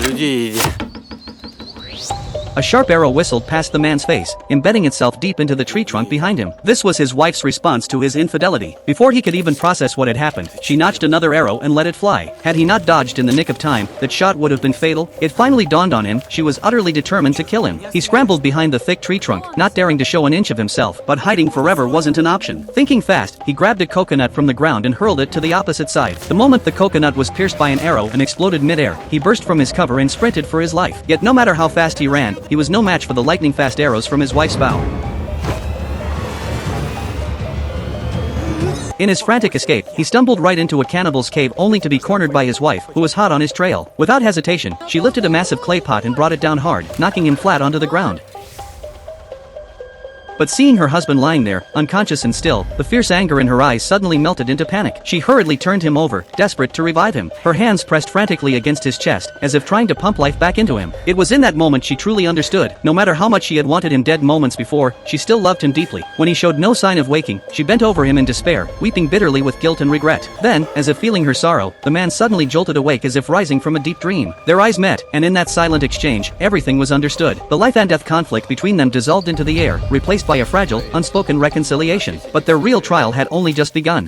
Luigi. A sharp arrow whistled past the man's face, embedding itself deep into the tree trunk behind him. This was his wife's response to his infidelity. Before he could even process what had happened, she notched another arrow and let it fly. Had he not dodged in the nick of time, that shot would have been fatal. It finally dawned on him, she was utterly determined to kill him. He scrambled behind the thick tree trunk, not daring to show an inch of himself, but hiding forever wasn't an option. Thinking fast, he grabbed a coconut from the ground and hurled it to the opposite side. The moment the coconut was pierced by an arrow and exploded midair, he burst from his cover and sprinted for his life. Yet no matter how fast he ran, he was no match for the lightning-fast arrows from his wife's bow. In his frantic escape, he stumbled right into a cannibal's cave only to be cornered by his wife, who was hot on his trail. Without hesitation, she lifted a massive clay pot and brought it down hard, knocking him flat onto the ground. But seeing her husband lying there, unconscious and still, the fierce anger in her eyes suddenly melted into panic. She hurriedly turned him over, desperate to revive him. Her hands pressed frantically against his chest, as if trying to pump life back into him. It was in that moment she truly understood. No matter how much she had wanted him dead moments before, she still loved him deeply. When he showed no sign of waking, she bent over him in despair, weeping bitterly with guilt and regret. Then, as if feeling her sorrow, the man suddenly jolted awake as if rising from a deep dream. Their eyes met, and in that silent exchange, everything was understood. The life and death conflict between them dissolved into the air, replaced by a fragile, unspoken reconciliation. But their real trial had only just begun.